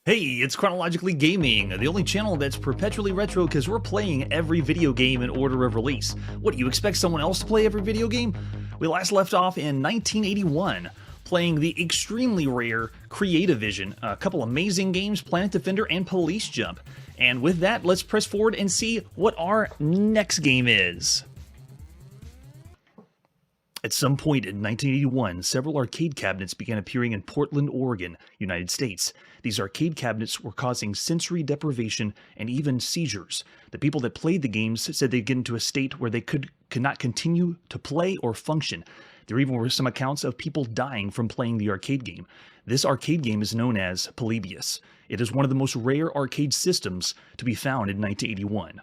Hey, it's Chronologically Gaming, the only channel that's perpetually retro because we're playing every video game in order of release. What, do you expect someone else to play every video game? We last left off in 1981, playing the extremely rare Creative Vision, a couple amazing games, Planet Defender and Police Jump. And with that, let's press forward and see what our next game is. At some point in 1981, several arcade cabinets began appearing in Portland, Oregon, United States. These arcade cabinets were causing sensory deprivation and even seizures. The people that played the games said they'd get into a state where they could not continue to play or function. There even were some accounts of people dying from playing the arcade game. This arcade game is known as Polybius. It is one of the most rare arcade systems to be found in 1981.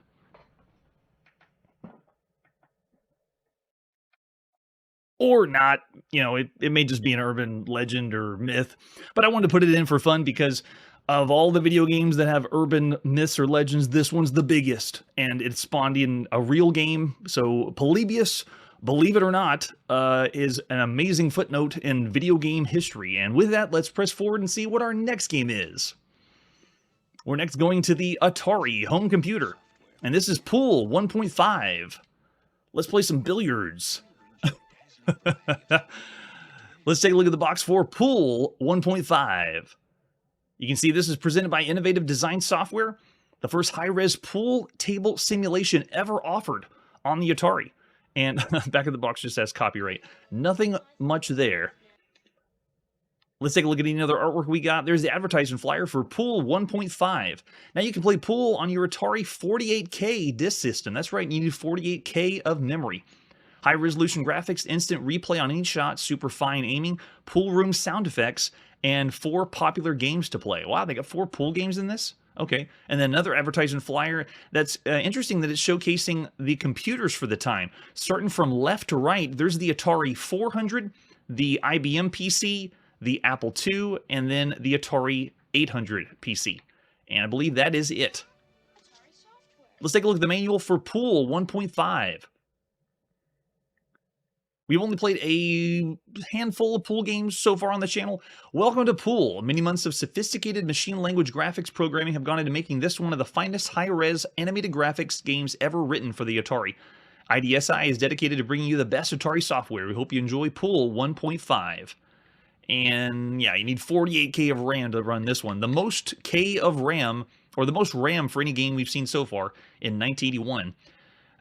Or not, it may just be an urban legend or myth, but I wanted to put it in for fun because of all the video games that have urban myths or legends, this one's the biggest, and it spawned in a real game. So Polybius, believe it or not, is an amazing footnote in video game history. And with that, let's press forward and see what our next game is. We're next going to the Atari home computer, and this is Pool 1.5. Let's play some billiards. Let's take a look at the box for Pool 1.5. You can see this is presented by Innovative Design Software, the first high-res pool table simulation ever offered on the Atari. And back of the box just says copyright. Nothing much there. Let's take a look at any other artwork we got. There's the advertising flyer for Pool 1.5. Now you can play Pool on your Atari 48K disc system. That's right, you need 48K of memory. High-resolution graphics, instant replay on any shot, super fine aiming, pool room sound effects, and 4 popular games to play. Wow, they got 4 pool games in this? Okay. And then another advertising flyer that's interesting that it's showcasing the computers for the time. Starting from left to right, there's the Atari 400, the IBM PC, the Apple II, and then the Atari 800 PC. And I believe that is it. Let's take a look at the manual for Pool 1.5. We've only played a handful of pool games so far on the channel. Welcome to Pool. Many months of sophisticated machine language graphics programming have gone into making this one of the finest high-res animated graphics games ever written for the Atari. IDSI is dedicated to bringing you the best Atari software. We hope you enjoy Pool 1.5. And yeah, you need 48K of RAM to run this one. The most K of RAM, or the most RAM for any game we've seen so far in 1981.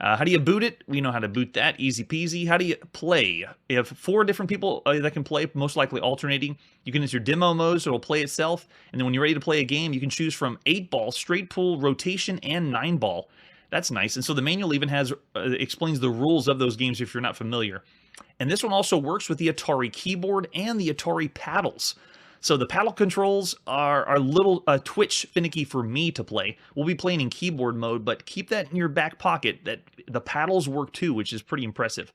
How do you boot it? We know how to boot that. Easy peasy. How do you play? You have 4 different people that can play, most likely alternating. You can enter demo mode, so it'll play itself. And then when you're ready to play a game, you can choose from 8-ball, straight pool, rotation, and 9-ball. That's nice. And so the manual even has explains the rules of those games if you're not familiar. And this one also works with the Atari keyboard and the Atari paddles. So the paddle controls are a little twitch finicky for me to play. We'll be playing in keyboard mode, but keep that in your back pocket that the paddles work too, which is pretty impressive.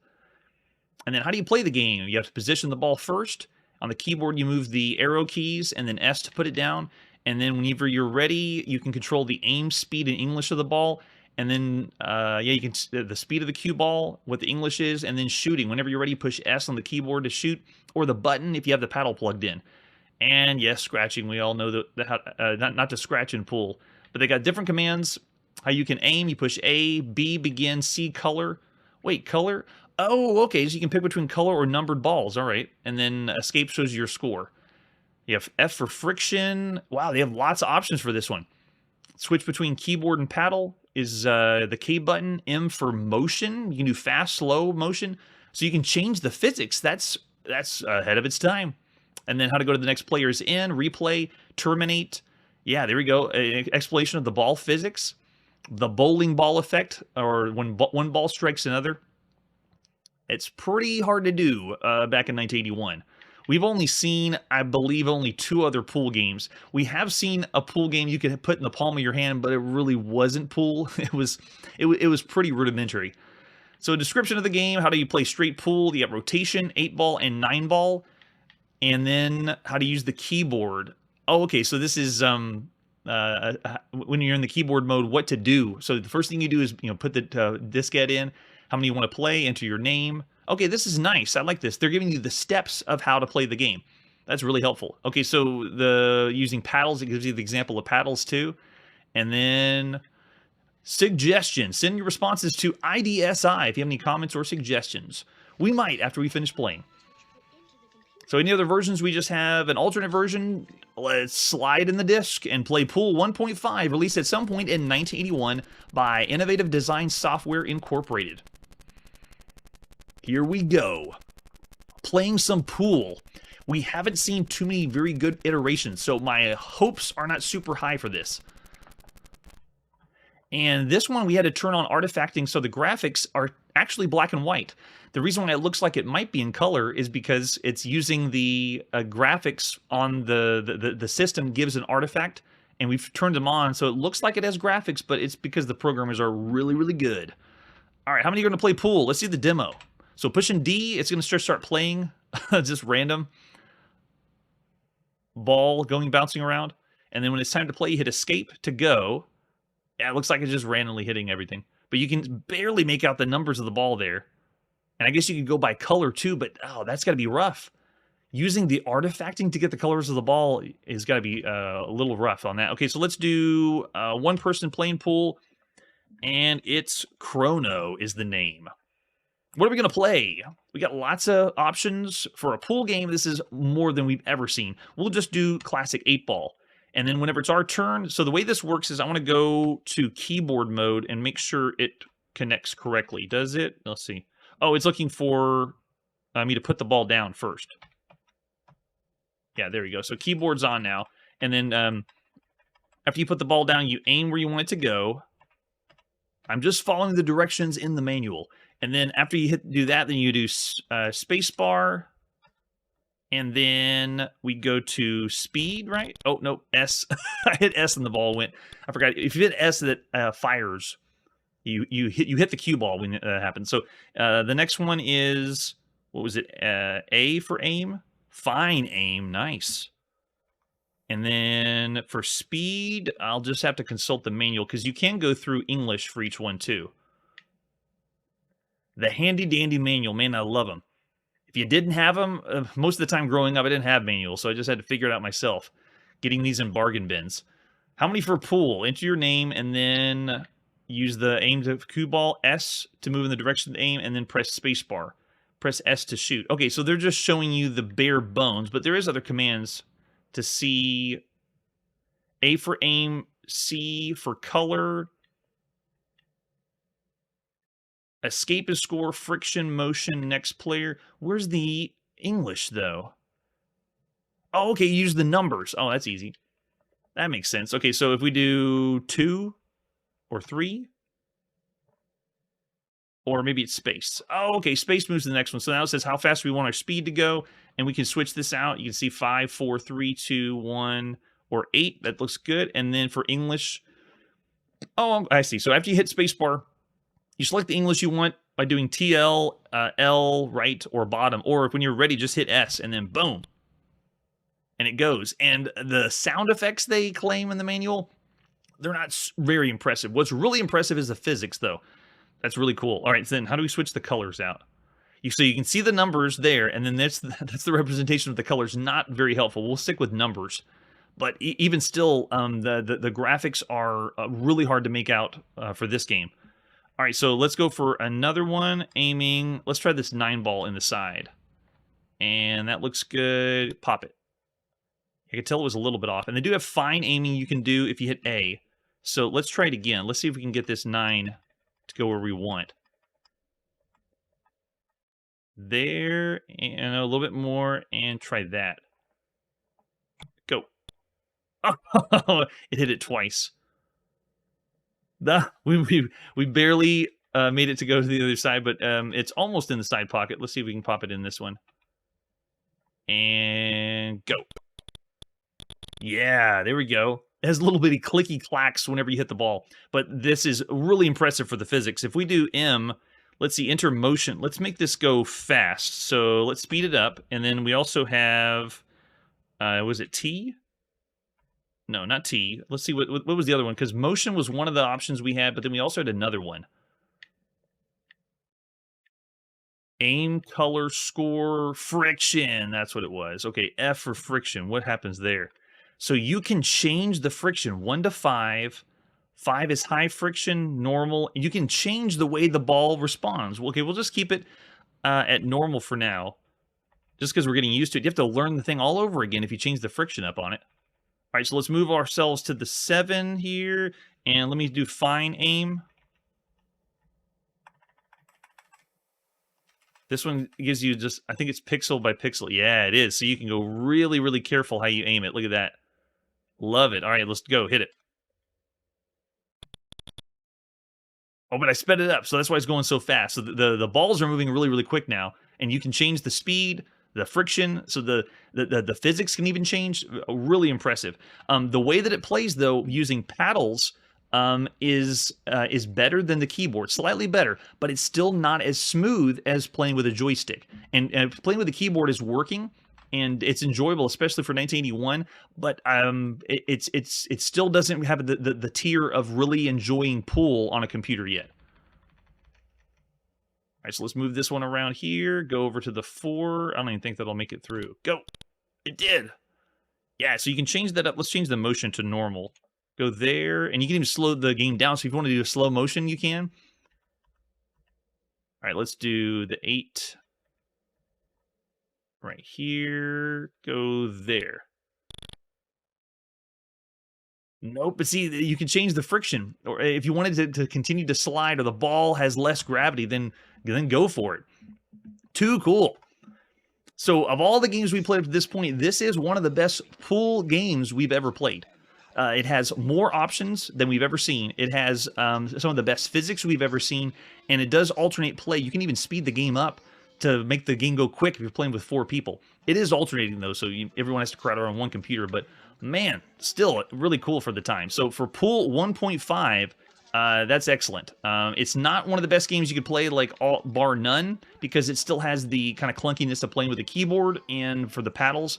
And then how do you play the game? You have to position the ball first. On the keyboard, you move the arrow keys and then S to put it down. And then whenever you're ready, you can control the aim speed in English of the ball. And then, you can the speed of the cue ball, what the English is, and then shooting. Whenever you're ready, push S on the keyboard to shoot, or the button if you have the paddle plugged in. And yes, scratching. We all know that not to scratch and pull. But they got different commands. How you can aim. You push A, B, begin, C, color. Wait, color? Oh, okay. So you can pick between color or numbered balls. All right. And then escape shows you your score. You have F for friction. Wow, they have lots of options for this one. Switch between keyboard and paddle is the K button. M for motion. You can do fast, slow motion. So you can change the physics. That's ahead of its time. And then how to go to the next player's in, replay, terminate. Yeah, there we go. Explanation of the ball physics. The bowling ball effect, or when one ball strikes another. It's pretty hard to do back in 1981. We've only seen, I believe, only 2 other pool games. We have seen a pool game you could put in the palm of your hand, but it really wasn't pool. It was pretty rudimentary. So a description of the game, how do you play straight pool? You have rotation, 8-ball, and 9-ball. And then how to use the keyboard. Oh, okay, so this is when you're in the keyboard mode, what to do. So the first thing you do is put the diskette in, how many you want to play, enter your name. Okay, this is nice. I like this. They're giving you the steps of how to play the game. That's really helpful. Okay, so the using paddles, it gives you the example of paddles too. And then suggestions. Send your responses to IDSI if you have any comments or suggestions. We might after we finish playing. So any other versions, we just have an alternate version. Let's slide in the disc and play Pool 1.5, released at some point in 1981 by Innovative Design Software Incorporated. Here we go. Playing some Pool. We haven't seen too many very good iterations, so my hopes are not super high for this. And this one we had to turn on artifacting, so the graphics are actually black and white. The reason why it looks like it might be in color is because it's using the graphics on the system gives an artifact, and we've turned them on, so it looks like it has graphics, but it's because the programmers are really, really good. All right, how many are going to play Pool? Let's see the demo. So pushing D, it's going to start playing, just random. Ball going, bouncing around. And then when it's time to play, you hit escape to go. Yeah, it looks like it's just randomly hitting everything. But you can barely make out the numbers of the ball there. And I guess you could go by color too, but oh, that's got to be rough. Using the artifacting to get the colors of the ball is got to be a little rough on that. Okay, so let's do one person playing Pool. And it's Chrono is the name. What are we going to play? We got lots of options for a pool game. This is more than we've ever seen. We'll just do classic 8-ball. And then whenever it's our turn, so the way this works is I want to go to keyboard mode and make sure it connects correctly. Does it? Let's see. Oh, it's looking for me to put the ball down first. Yeah, there you go. So keyboard's on now. And then after you put the ball down, you aim where you want it to go. I'm just following the directions in the manual. And then after you do that, then you do space bar. And then we go to speed, right? Oh, no, S. I hit S and the ball went. I forgot. If you hit S, that fires. You hit the cue ball when that happens. So the next one is, what was it? A for aim. Fine aim. Nice. And then for speed, I'll just have to consult the manual because you can go through English for each one too. The handy-dandy manual. Man, I love them. If you didn't have them, most of the time growing up, I didn't have manuals, so I just had to figure it out myself. Getting these in bargain bins. How many for Pool? Enter your name, and then use the aim to cue ball, S to move in the direction of the aim, and then press spacebar. Press S to shoot. Okay, so they're just showing you the bare bones, but there is other commands to see. A for aim, C for color, escape is score, friction, motion, next player. Where's the English, though? Oh, okay, use the numbers. Oh, that's easy. That makes sense. Okay, so if we do 2 or 3, or maybe it's space. Oh, okay, space moves to the next one. So now it says how fast we want our speed to go, and we can switch this out. You can see 5, 4, 3, 2, 1, or 8. That looks good. And then for English, oh, I see. So after you hit spacebar, you select the English you want by doing TL, L, right, or bottom. Or if when you're ready, just hit S, and then boom. And it goes. And the sound effects they claim in the manual, they're not very impressive. What's really impressive is the physics, though. That's really cool. All right, so then how do we switch the colors out? So you can see the numbers there, and then that's the representation of the colors. Not very helpful. We'll stick with numbers. But even still, the graphics are really hard to make out for this game. All right, so let's go for another one. Aiming. Let's try this 9-ball in the side. And that looks good. Pop it. I could tell it was a little bit off. And they do have fine aiming you can do if you hit A. So let's try it again. Let's see if we can get this 9 to go where we want. There. And a little bit more. And try that. Go. Oh, it hit it twice. We barely made it to go to the other side, but it's almost in the side pocket. Let's see if we can pop it in this one. And go. Yeah, there we go. It has little bitty clicky clacks whenever you hit the ball. But this is really impressive for the physics. If we do M, let's see, enter motion. Let's make this go fast. So let's speed it up. And then we also have, was it T? No, not T. Let's see, what was the other one? Because motion was one of the options we had, but then we also had another one. Aim, color, score, friction. That's what it was. Okay, F for friction. What happens there? So you can change the friction 1 to 5. 5 is high friction, normal. You can change the way the ball responds. Okay, we'll just keep it at normal for now. Just because we're getting used to it. You have to learn the thing all over again if you change the friction up on it. All right, so let's move ourselves to the 7 here. And let me do fine aim. This one gives you just, I think it's pixel by pixel. Yeah, it is. So you can go really, really careful how you aim it. Look at that. Love it. All right, let's go. Hit it. Oh, but I sped it up, so that's why it's going so fast. So the balls are moving really, really quick now, and you can change the speed, the friction, so the physics can even change. Really impressive. The way that it plays, though, using paddles is better than the keyboard, slightly better, but it's still not as smooth as playing with a joystick. And playing with the keyboard is working, and it's enjoyable, especially for 1981. But it still doesn't have the tier of really enjoying pool on a computer yet. All right, so let's move this one around here. Go over to the 4. I don't even think that'll make it through. Go. It did. Yeah, so you can change that up. Let's change the motion to normal. Go there, and you can even slow the game down. So if you want to do a slow motion, you can. All right, let's do the 8. Right here. Go there. Nope, but see, you can change the friction. Or if you wanted to continue to slide or the ball has less gravity, then go for it. Too cool. So of all the games we played up to this point, this is one of the best pool games we've ever played. It has more options than we've ever seen. It has some of the best physics we've ever seen, and it does alternate play. You can even speed the game up to make the game go quick if you're playing with 4 people. It is alternating, though, so everyone has to crowd around one computer, but man, still really cool for the time. So for Pool 1.5, that's excellent. It's not one of the best games you could play, like bar none, because it still has the kind of clunkiness of playing with a keyboard and for the paddles.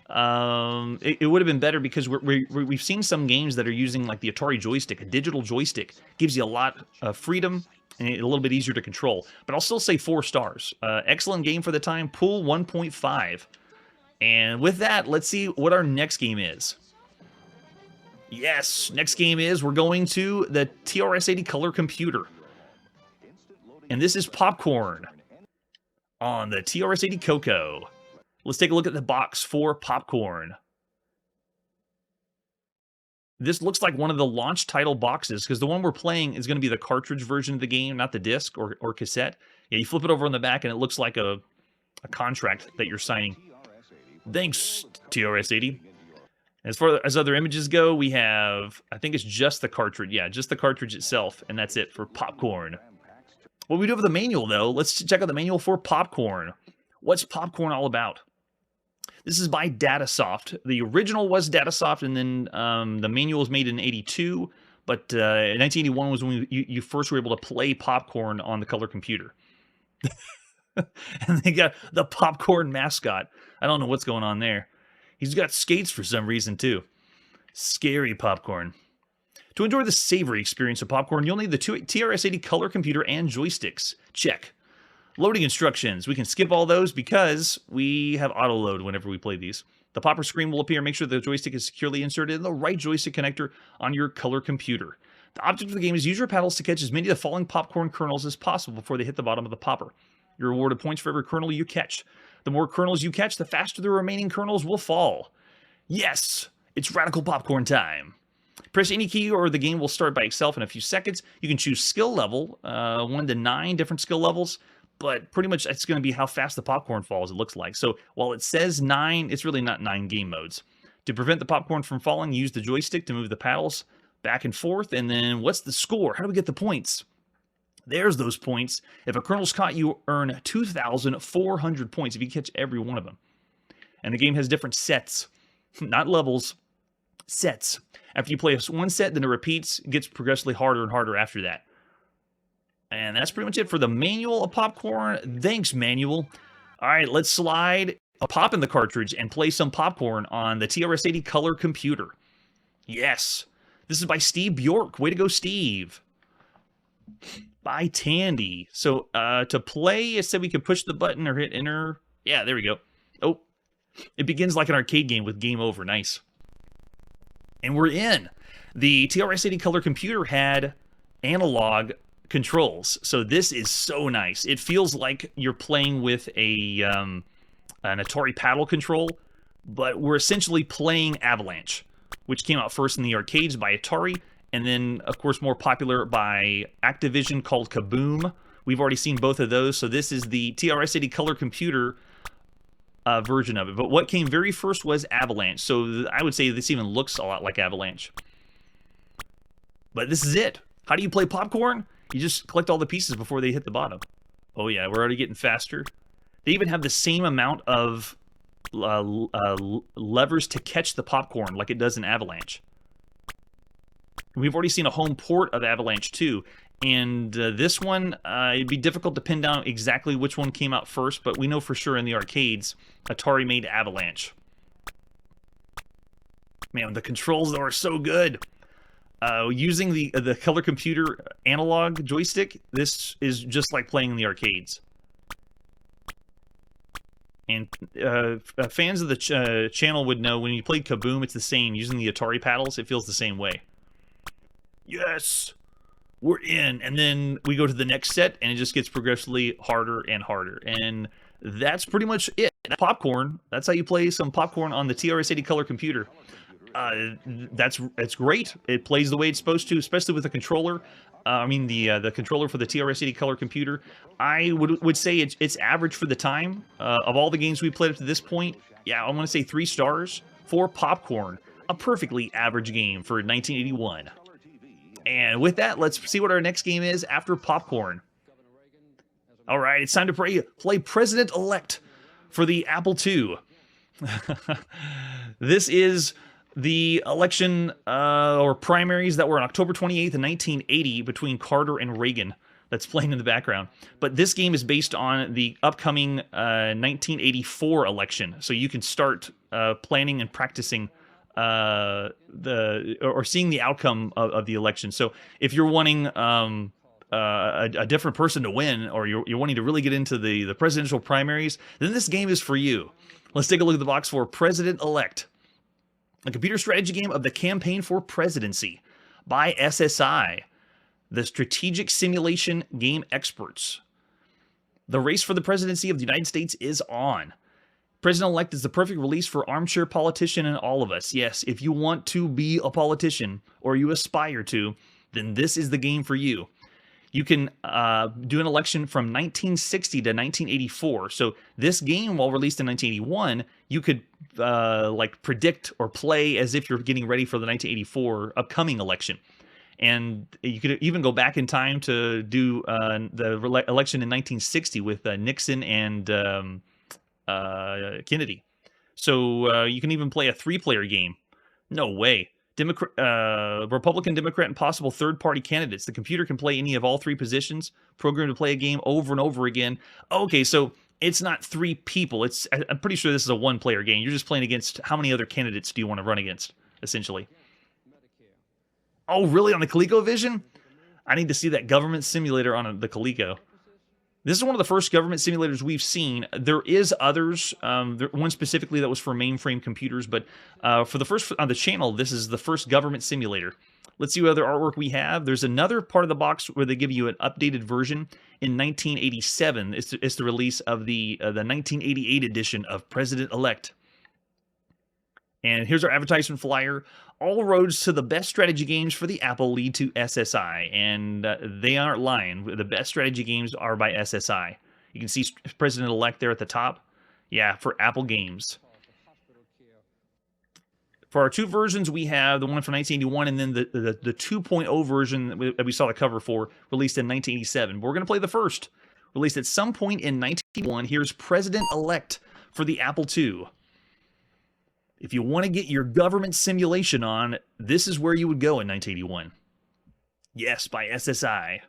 It would have been better because we've seen some games that are using like the Atari joystick. A digital joystick gives you a lot of freedom and a little bit easier to control. But I'll still say 4 stars. Excellent game for the time. Pool 1.5. And with that, let's see what our next game is. Yes, next game is we're going to the TRS-80 color computer. And this is Popcorn on the TRS-80 Coco. Let's take a look at the box for Popcorn. This looks like one of the launch title boxes, because the one we're playing is going to be the cartridge version of the game, not the disc or cassette. Yeah, you flip it over on the back, and it looks like a contract that you're signing. Thanks, TRS-80. As far as other images go, we have, I think it's just the cartridge. Yeah, just the cartridge itself, and that's it for Popcorn. What we do with the manual, though, let's check out the manual for Popcorn. What's Popcorn all about? This is by Datasoft. The original was Datasoft, and then the manual was made in '82. But 1981 was when you first were able to play Popcorn on the color computer. And they got the Popcorn mascot. I don't know what's going on there. He's got skates for some reason, too. Scary Popcorn. To enjoy the savory experience of Popcorn, you'll need the TRS-80 color computer and joysticks. Check. Loading instructions. We can skip all those because we have auto load whenever we play these. The popper screen will appear. Make sure the joystick is securely inserted in the right joystick connector on your color computer. The object of the game is use your paddles to catch as many of the falling popcorn kernels as possible before they hit the bottom of the popper. You're rewarded points for every kernel you catch. The more kernels you catch, the faster the remaining kernels will fall. Yes, it's radical popcorn time. Press any key or the game will start by itself in a few seconds. You can choose skill level, 1 to 9 different skill levels. But pretty much it's going to be how fast the popcorn falls, it looks like. So while it says 9, it's really not 9 game modes. To prevent the popcorn from falling, use the joystick to move the paddles back and forth. And then what's the score? How do we get the points? There's those points. If a kernel's caught, you earn 2,400 points if you catch every one of them. And the game has different sets, not levels, sets. After you play one set, then it repeats. It gets progressively harder and harder after that. And that's pretty much it for the manual of Popcorn. Thanks, manual. All right, let's slide a pop in the cartridge and play some Popcorn on the TRS-80 color computer. Yes. This is by Steve Bjork. Way to go, Steve. by Tandy. So to play, it said we could push the button or hit enter. Yeah, there we go. Oh, it begins like an arcade game with game over. Nice. And we're in. The TRS-80 color computer had analog controls, so this is so nice. It feels like you're playing with an Atari paddle control, but we're essentially playing Avalanche, which came out first in the arcades by Atari, and then, of course, more popular by Activision called Kaboom. We've already seen both of those, so this is the TRS-80 color computer version of it. But what came very first was Avalanche, so I would say this even looks a lot like Avalanche. But this is it. How do you play popcorn? You just collect all the pieces before they hit the bottom. Oh yeah, we're already getting faster. They even have the same amount of levers to catch the popcorn like it does in Avalanche. We've already seen a home port of Avalanche too. And this one, it'd be difficult to pin down exactly which one came out first, but we know for sure in the arcades, Atari made Avalanche. Man, the controls though are so good. Using the color computer analog joystick, this is just like playing in the arcades. And fans of the channel would know when you played Kaboom, it's the same. Using the Atari paddles, it feels the same way. Yes! We're in, and then we go to the next set, and it just gets progressively harder and harder. And that's pretty much it. Popcorn, that's how you play some popcorn on the TRS-80 color computer. That's great. It plays the way it's supposed to, especially with the controller. The controller for the TRS-80 color computer. I would say it's average for the time. Of all the games we played up to this point, yeah, I'm going to say 3 stars for Popcorn. A perfectly average game for 1981. And with that, let's see what our next game is after Popcorn. All right, it's time to play President-Elect for the Apple II. This is the election or primaries that were on October 28th, 1980 between Carter and Reagan. That's playing in the background. But this game is based on the upcoming 1984 election. So you can start planning and practicing seeing the outcome of the election. So if you're wanting a different person to win, or you're wanting to really get into the presidential primaries, then this game is for you. Let's take a look at the box for President-Elect, a computer strategy game of the campaign for presidency by SSI, the strategic simulation game experts. The race for the presidency of the United States is on. President-Elect is the perfect release for armchair politician and all of us. Yes, if you want to be a politician, or you aspire to, then this is the game for you. You can do an election from 1960 to 1984. So this game, while released in 1981, you could predict or play as if you're getting ready for the 1984 upcoming election. And you could even go back in time to do the election in 1960 with Nixon and Kennedy. So you can even play a 3-player game. No way. Republican, Democrat, and possible third-party candidates. The computer can play any of all 3 positions, programmed to play a game over and over again. Okay, so it's not 3 people. I'm pretty sure this is a 1-player game. You're just playing against how many other candidates do you want to run against, essentially. Oh, really? On the ColecoVision? I need to see that government simulator on the Coleco. This is one of the first government simulators we've seen. There is others, one specifically that was for mainframe computers, but for the first on the channel, this is the first government simulator. Let's see what other artwork we have. There's another part of the box where they give you an updated version in 1987. It's the release of the 1988 edition of President-Elect. And here's our advertisement flyer. All roads to the best strategy games for the Apple lead to SSI. And they aren't lying. The best strategy games are by SSI. You can see President-Elect there at the top. Yeah, for Apple games. For our 2 versions, we have the one from 1981 and then the 2.0 version that we saw the cover for, released in 1987. But we're going to play the first. Released at some point in 1981. Here's President-Elect for the Apple II. If you want to get your government simulation on, this is where you would go in 1981. Yes, by SSI.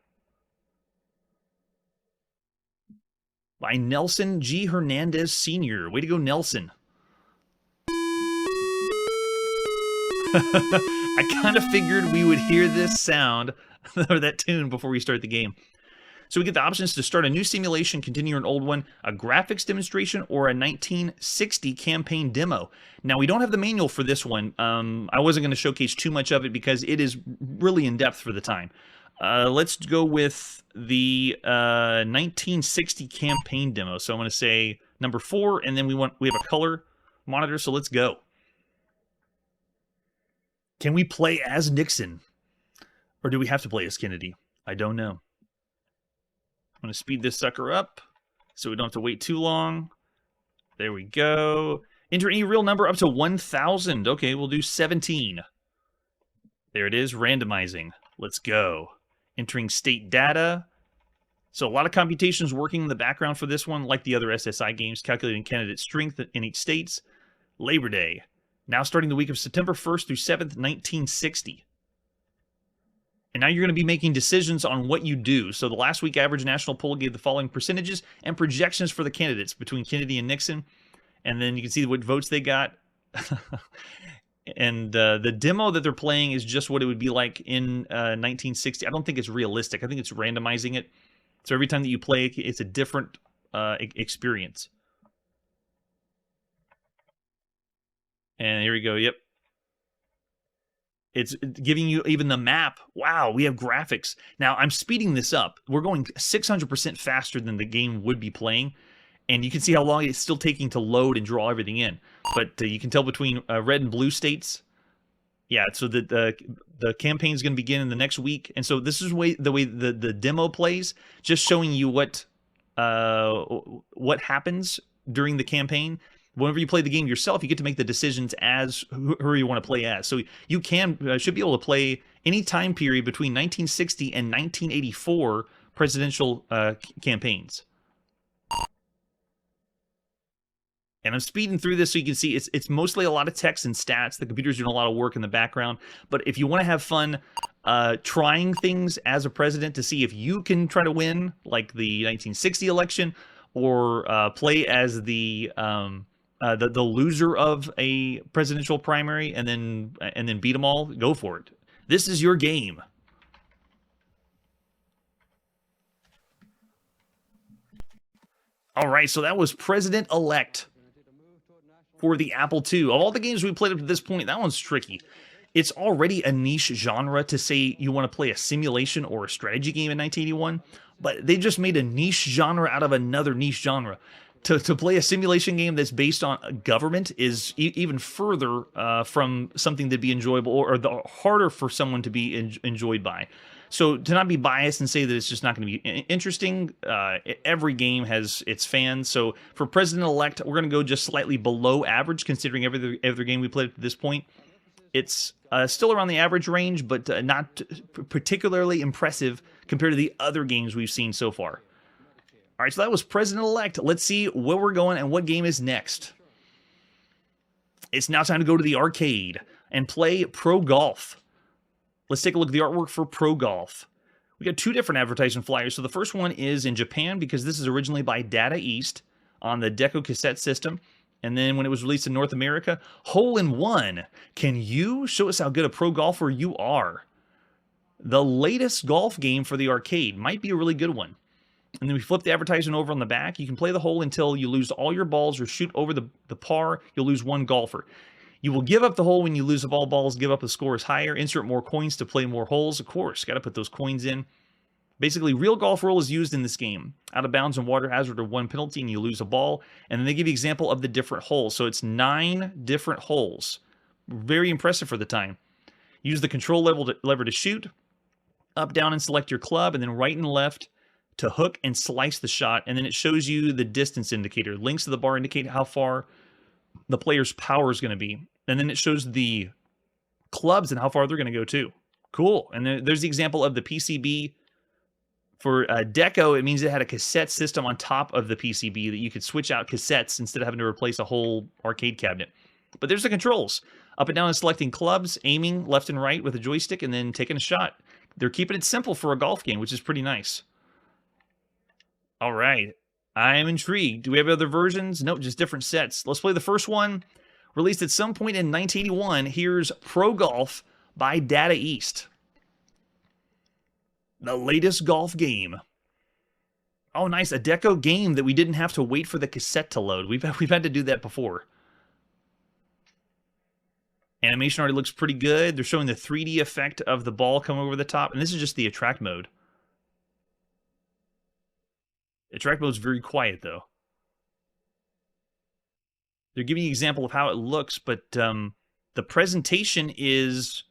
By Nelson G. Hernandez Sr. Way to go, Nelson. I kind of figured we would hear this sound or that tune before we start the game. So we get the options to start a new simulation, continue an old one, a graphics demonstration, or a 1960 campaign demo. Now, we don't have the manual for this one. I wasn't going to showcase too much of it because it is really in-depth for the time. Let's go with the 1960 campaign demo. So I'm going to say number 4, and then we have a color monitor, so let's go. Can we play as Nixon? Or do we have to play as Kennedy? I don't know. I'm going to speed this sucker up so we don't have to wait too long. There we go. Enter any real number up to 1,000. Okay, we'll do 17. There it is, randomizing. Let's go. Entering state data. So a lot of computations working in the background for this one, like the other SSI games, calculating candidate strength in each state. Labor Day. Now starting the week of September 1st through 7th, 1960. And now you're going to be making decisions on what you do. So the last week average national poll gave the following percentages and projections for the candidates between Kennedy and Nixon. And then you can see what votes they got. And the demo that they're playing is just what it would be like in 1960. I don't think it's realistic. I think it's randomizing it. So every time that you play, it's a different experience. And here we go. Yep. It's giving you even the map. Wow, we have graphics. Now, I'm speeding this up. We're going 600% faster than the game would be playing. And you can see how long it's still taking to load and draw everything in. But you can tell between red and blue states. Yeah, so the campaign is going to begin in the next week. And so this is the way the demo plays, just showing you what happens during the campaign. Whenever you play the game yourself, you get to make the decisions as who you want to play as. So you should be able to play any time period between 1960 and 1984 presidential campaigns. And I'm speeding through this so you can see it's mostly a lot of text and stats. The computer's doing a lot of work in the background. But if you want to have fun trying things as a president to see if you can try to win, like the 1960 election, or play as the loser of a presidential primary and then beat them all, go for it. This is your game. All right, so that was President-Elect for the Apple II. Of all the games we played up to this point, that one's tricky. It's already a niche genre to say you want to play a simulation or a strategy game in 1981, but they just made a niche genre out of another niche genre. To play a simulation game that's based on government is even further from something that'd be enjoyable, or harder for someone to be enjoyed by. So to not be biased and say that it's just not going to be interesting, every game has its fans. So for President-Elect, we're going to go just slightly below average, considering every other game we played up to this point. It's still around the average range, but not particularly impressive compared to the other games we've seen so far. All right, so that was President-Elect. Let's see where we're going and what game is next. It's now time to go to the arcade and play Pro Golf. Let's take a look at the artwork for Pro Golf. We got 2 different advertisement flyers. So the first one is in Japan, because this is originally by Data East on the Deco cassette system. And then when it was released in North America, Hole in One. Can you show us how good a pro golfer you are? The latest golf game for the arcade might be a really good one. And then we flip the advertisement over on the back. You can play the hole until you lose all your balls or shoot over the par. You'll lose 1 golfer. You will give up the hole when you lose if all balls. Give up the score is higher. Insert more coins to play more holes. Of course, got to put those coins in. Basically, real golf rule is used in this game. Out of bounds and water hazard are 1 penalty and you lose a ball. And then they give you an example of the different holes. So it's 9 different holes. Very impressive for the time. Use the control lever to shoot. Up, down, and select your club. And then right and left to hook and slice the shot, and then it shows you the distance indicator. Links to the bar indicate how far the player's power is going to be, and then it shows the clubs and how far they're going to go too. Cool. And then there's the example of the PCB. For Deco, it means it had a cassette system on top of the PCB that you could switch out cassettes instead of having to replace a whole arcade cabinet. But there's the controls. Up and down and selecting clubs, aiming left and right with a joystick, and then taking a shot. They're keeping it simple for a golf game, which is pretty nice. All right, I am intrigued. Do we have other versions? Nope, just different sets. Let's play the first one. Released at some point in 1981. Here's Pro Golf by Data East. The latest golf game. Oh, nice. A deco game that we didn't have to wait for the cassette to load. We've had to do that before. Animation already looks pretty good. They're showing the 3D effect of the ball coming over the top. And this is just the attract mode. Attract mode's very quiet, though. They're giving you an example of how it looks, but the presentation is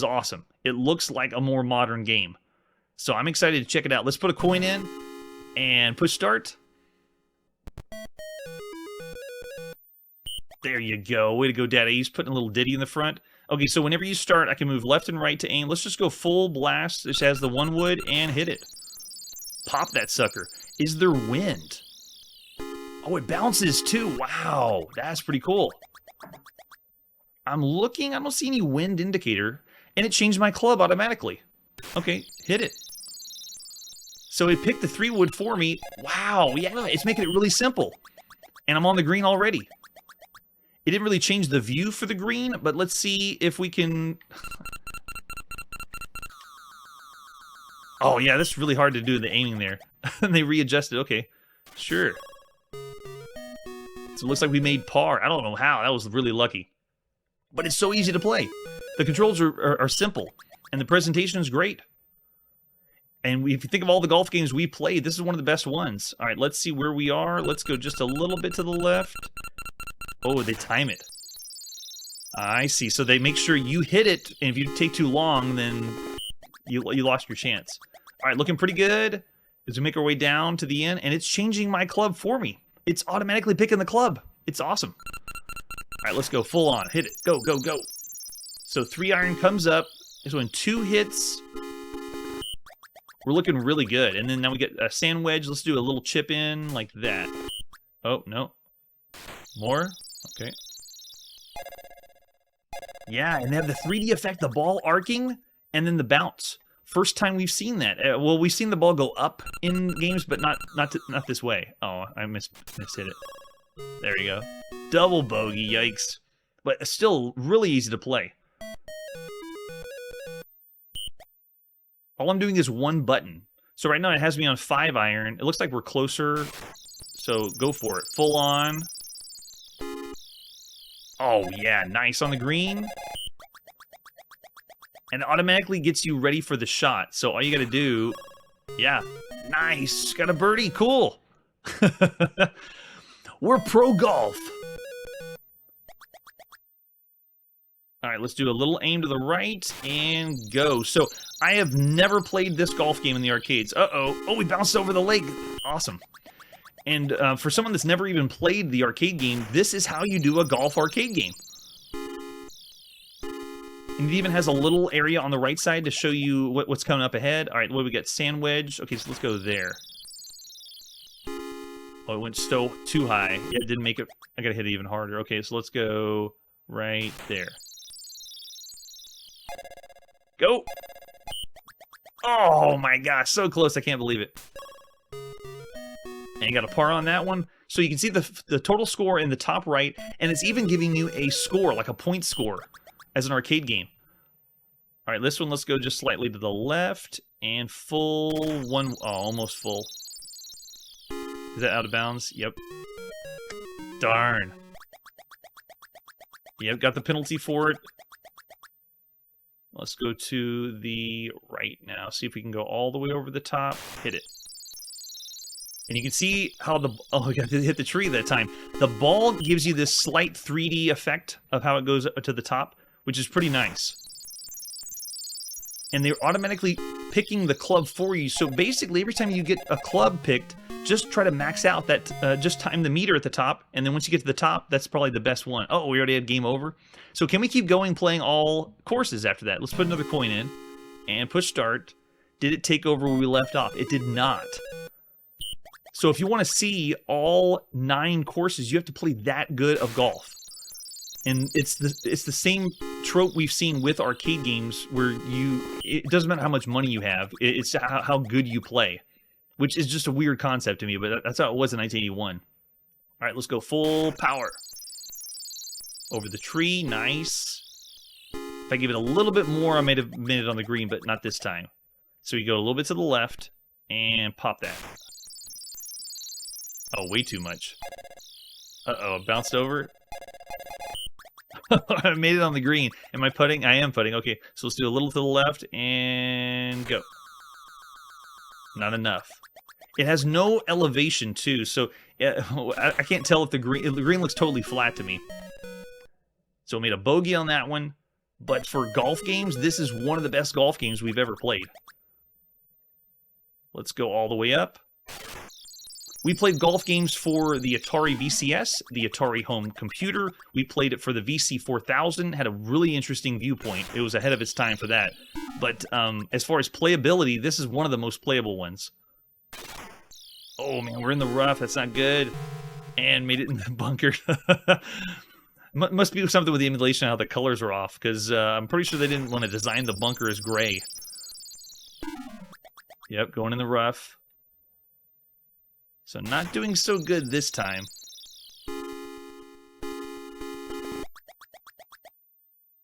awesome. It looks like a more modern game. So I'm excited to check it out. Let's put a coin in and push start. There you go. Way to go, Daddy. He's putting a little ditty in the front. Okay, so whenever you start, I can move left and right to aim. Let's just go full blast. This has the one wood and hit it. Pop that sucker. Is there wind? Oh, it bounces too. Wow, that's pretty cool. I'm looking. I don't see any wind indicator. And it changed my club automatically. Okay, hit it. So it picked the 3 wood for me. Wow, yeah, it's making it really simple. And I'm on the green already. It didn't really change the view for the green, but let's see if we can... Oh, yeah, that's really hard to do, the aiming there. And they readjusted. Okay, sure. So it looks like we made par. I don't know how. That was really lucky. But it's so easy to play. The controls are simple, and the presentation is great. And if you think of all the golf games we played, this is one of the best ones. All right, let's see where we are. Let's go just a little bit to the left. Oh, they time it. I see. So they make sure you hit it, and if you take too long, then you lost your chance. All right, looking pretty good. As we make our way down to the end, and it's changing my club for me. It's automatically picking the club. It's awesome. All right, let's go full on. Hit it. Go, go, go. So 3-iron comes up. This one, 2 hits. We're looking really good. And then now we get a sand wedge. Let's do a little chip in like that. Oh, no. More? Okay. Yeah, and they have the 3D effect, the ball arcing, and then the bounce. First time we've seen that. Well, we've seen the ball go up in games, but not this way. Oh, I mishit it. There you go. Double bogey, yikes. But still really easy to play. All I'm doing is one button. So right now it has me on 5-iron. It looks like we're closer. So go for it. Full on. Oh, yeah. Nice on the green. And it automatically gets you ready for the shot. So all you got to do... Yeah. Nice. Got a birdie. Cool. We're pro golf. All right, let's do a little aim to the right and go. So I have never played this golf game in the arcades. Uh-oh. Oh, we bounced over the lake. Awesome. And for someone that's never even played the arcade game, this is how you do a golf arcade game. And it even has a little area on the right side to show you what's coming up ahead. All right, what do we got? Sand wedge. Okay, so let's go there. Oh, it went so too high. Yeah, it didn't make it. I gotta hit it even harder. Okay, so let's go right there. Go! Oh my gosh, so close, I can't believe it. And you got a par on that one. So you can see the total score in the top right, and it's even giving you a score, like a point score, as an arcade game. All right, this one, let's go just slightly to the left, and full one, oh, almost full. Is that out of bounds? Yep. Darn. Yep, got the penalty for it. Let's go to the right now. See if we can go all the way over the top. Hit it. And you can see how the... Oh, I got to hit the tree that time. The ball gives you this slight 3D effect of how it goes to the top, which is pretty nice. And they're automatically picking the club for you. So basically, every time you get a club picked, just try to max out that... just time the meter at the top. And then once you get to the top, that's probably the best one. Oh, we already had game over. So can we keep going playing all courses after that? Let's put another coin in. And push start. Did it take over where we left off? It did not. So if you want to see all 9 courses, you have to play that good of golf. And it's the same trope we've seen with arcade games where it doesn't matter how much money you have, it's how good you play. Which is just a weird concept to me, but that's how it was in 1981. All right, let's go full power. Over the tree, nice. If I give it a little bit more, I might have made it on the green, but not this time. So we go a little bit to the left and pop that. Oh, way too much. Uh-oh, it bounced over. I made it on the green. Am I putting? I am putting. Okay, so let's do a little to the left and go. Not enough. It has no elevation, too, so I can't tell if the green looks totally flat to me. So I made a bogey on that one, but for golf games, this is one of the best golf games we've ever played. Let's go all the way up. We played golf games for the Atari VCS, the Atari home computer. We played it for the VC4000, had a really interesting viewpoint. It was ahead of its time for that. But as far as playability, this is one of the most playable ones. Oh man, we're in the rough, that's not good. And made it in the bunker. Must be something with the emulation, how the colors are off, because I'm pretty sure they didn't want to design the bunker as gray. Yep, going in the rough. So not doing so good this time.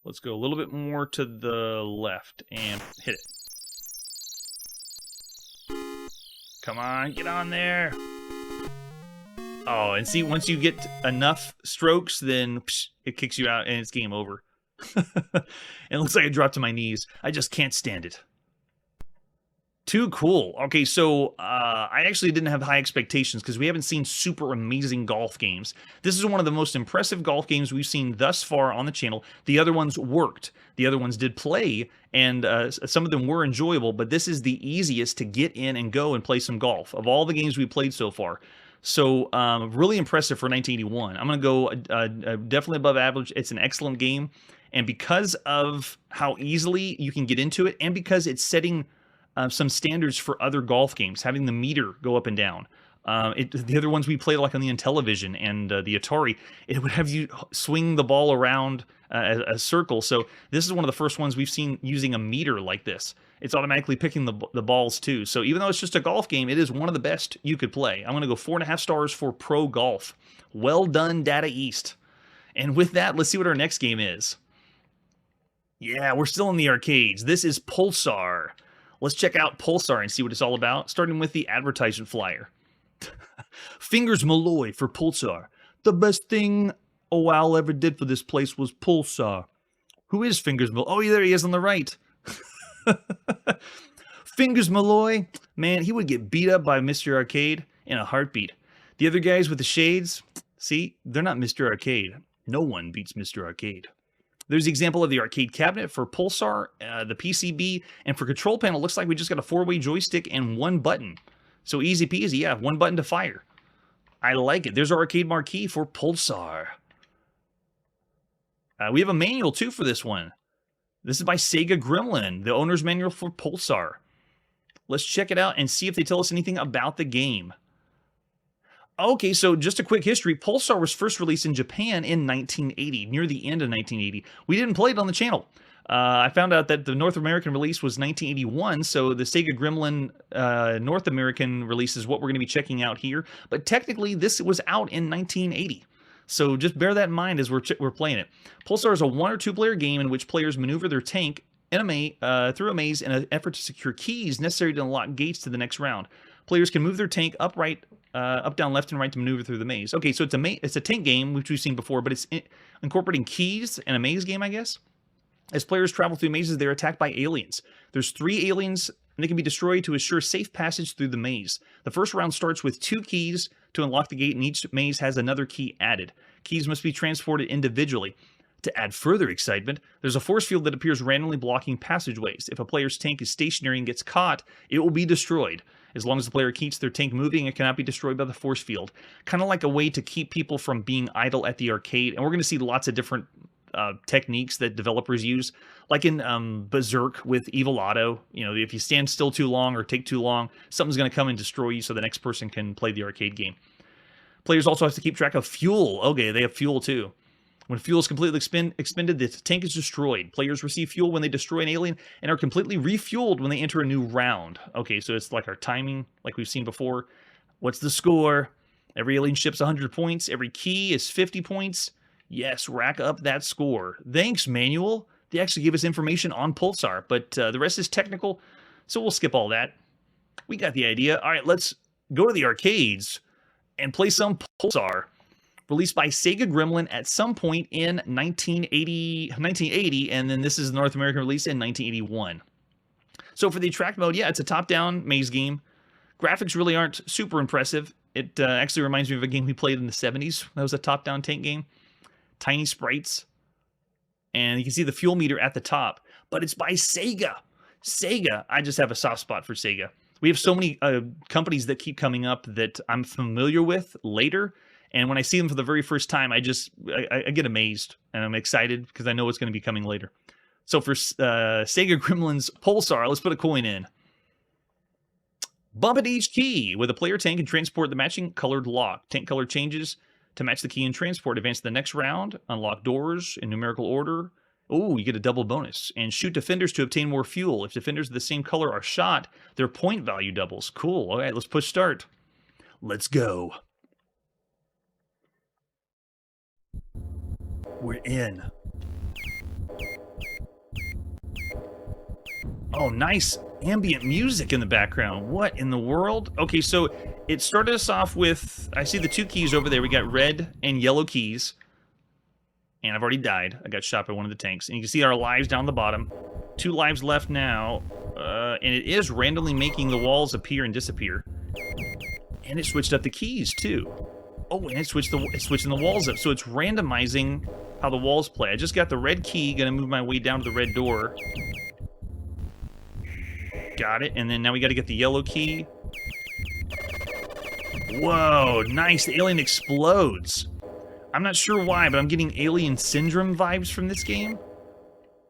Let's go a little bit more to the left and hit it. Come on, get on there. Oh, and see, once you get enough strokes, then it kicks you out and it's game over. It looks like I dropped to my knees. I just can't stand it. Too cool. Okay, so I actually didn't have high expectations because we haven't seen super amazing golf games. This is one of the most impressive golf games we've seen thus far on the channel. The other ones worked. The other ones did play, and some of them were enjoyable, but this is the easiest to get in and go and play some golf of all the games we played so far. So really impressive for 1981. I'm going to go definitely above average. It's an excellent game, and because of how easily you can get into it, and because it's setting some standards for other golf games, having the meter go up and down. The other ones we played, like on the Intellivision and the Atari, it would have you swing the ball around a circle. So this is one of the first ones we've seen using a meter like this. It's automatically picking the balls too. So even though it's just a golf game, it is one of the best you could play. I'm going to go 4.5 stars for Pro Golf. Well done, Data East. And with that, let's see what our next game is. Yeah, we're still in the arcades. This is Pulsar. Let's check out Pulsar and see what it's all about, starting with the advertisement flyer. Fingers Malloy for Pulsar. The best thing Al ever did for this place was Pulsar. Who is Fingers Malloy? Oh, there he is on the right. Fingers Malloy, man, he would get beat up by Mr. Arcade in a heartbeat. The other guys with the shades, see, they're not Mr. Arcade. No one beats Mr. Arcade. There's the example of the arcade cabinet for Pulsar, the PCB, and for control panel, looks like we just got a 4-way joystick and one button. So easy peasy, yeah, one button to fire. I like it. There's our arcade marquee for Pulsar. We have a manual, too, for this one. This is by Sega Gremlin, the owner's manual for Pulsar. Let's check it out and see if they tell us anything about the game. Okay, so just a quick history. Pulsar was first released in Japan in 1980, near the end of 1980. We didn't play it on the channel. I found out that the North American release was 1981, so the Sega Gremlin North American release is what we're going to be checking out here. But technically, this was out in 1980. So just bear that in mind as we're playing it. Pulsar is a 1- or 2-player game in which players maneuver their tank in through a maze in an effort to secure keys necessary to unlock gates to the next round. Players can move their tank up, down, left, and right to maneuver through the maze. Okay, so it's a tank game, which we've seen before, but it's incorporating keys and a maze game, I guess. As players travel through mazes, they're attacked by aliens. There's 3 aliens, and they can be destroyed to assure safe passage through the maze. The first round starts with 2 keys to unlock the gate, and each maze has another key added. Keys must be transported individually. To add further excitement, there's a force field that appears randomly blocking passageways. If a player's tank is stationary and gets caught, it will be destroyed. As long as the player keeps their tank moving, it cannot be destroyed by the force field. Kind of like a way to keep people from being idle at the arcade. And we're going to see lots of different techniques that developers use. Like in Berserk with Evil Otto. You know, if you stand still too long or take too long, something's going to come and destroy you so the next person can play the arcade game. Players also have to keep track of fuel. Okay, they have fuel too. When fuel is completely expended, the tank is destroyed. Players receive fuel when they destroy an alien and are completely refueled when they enter a new round. Okay, so it's like our timing, like we've seen before. What's the score? Every alien ship's 100 points. Every key is 50 points. Yes, rack up that score. Thanks, manual. They actually give us information on Pulsar, but the rest is technical. So we'll skip all that. We got the idea. All right, let's go to the arcades and play some Pulsar. Released by Sega Gremlin at some point in 1980, and then this is the North American release in 1981. So for the attract mode, yeah, it's a top-down maze game. Graphics really aren't super impressive. It actually reminds me of a game we played in the 70s. That was a top-down tank game. Tiny sprites. And you can see the fuel meter at the top. But it's by Sega. Sega, I just have a soft spot for Sega. We have so many companies that keep coming up that I'm familiar with later. And when I see them for the very first time, I get amazed. And I'm excited because I know what's going to be coming later. So for Sega Gremlin's Pulsar, let's put a coin in. Bump at each key. With a player tank and transport the matching colored lock. Tank color changes to match the key and transport. Advance to the next round. Unlock doors in numerical order. Oh, you get a double bonus. And shoot defenders to obtain more fuel. If defenders of the same color are shot, their point value doubles. Cool. All right, let's push start. Let's go. We're in. Oh, nice ambient music in the background. What in the world? Okay, so it started us off with, I see the two keys over there. We got red and yellow keys. And I've already died. I got shot by one of the tanks. And you can see our lives down the bottom. 2 lives left now. And it is randomly making the walls appear and disappear. And it switched up the keys, too. Oh, and it's switching the walls up. So it's randomizing how the walls play. I just got the red key. Gonna move my way down to the red door. Got it. And then now we got to get the yellow key. Whoa, nice. The alien explodes. I'm not sure why, but I'm getting Alien Syndrome vibes from this game.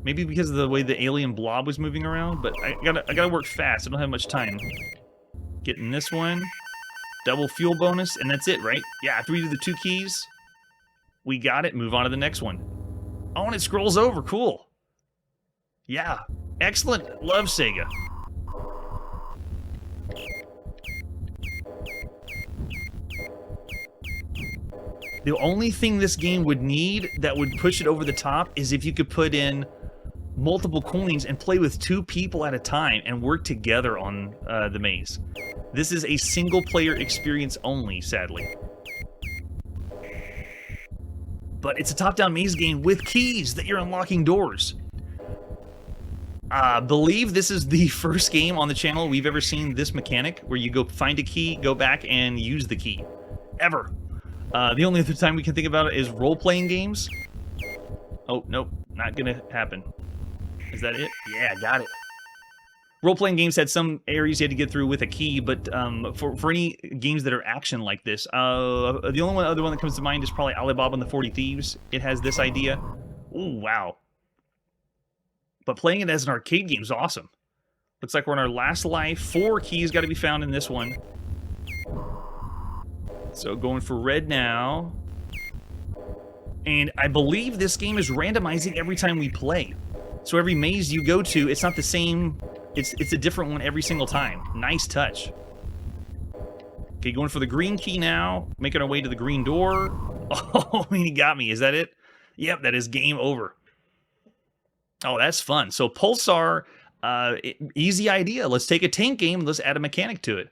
Maybe because of the way the alien blob was moving around, but I gotta work fast. I don't have much time. Getting this one. Double fuel bonus, and that's it, right? Yeah, after we do the 2 keys, we got it. Move on to the next one. Oh, and it scrolls over. Cool. Yeah. Excellent. Love Sega. The only thing this game would need that would push it over the top is if you could put in multiple coins and play with 2 people at a time and work together on the maze. This is a single-player experience only, sadly. But it's a top-down maze game with keys that you're unlocking doors. I believe this is the first game on the channel we've ever seen this mechanic, where you go find a key, go back, and use the key. Ever. The only other time we can think about it is role-playing games. Oh, nope. Not gonna happen. Is that it? Yeah, got it. Role-playing games had some areas you had to get through with a key, but for any games that are action like this, the only other one that comes to mind is probably Alibaba and the 40 Thieves. It has this idea. Ooh, wow. But playing it as an arcade game is awesome. Looks like we're on our last life. 4 keys got to be found in this one. So going for red now. And I believe this game is randomizing every time we play. So every maze you go to, it's not the same. It's a different one every single time. Nice touch. Okay, going for the green key now. Making our way to the green door. Oh, he got me. Is that it? Yep, that is game over. Oh, that's fun. So Pulsar, easy idea. Let's take a tank game and let's add a mechanic to it.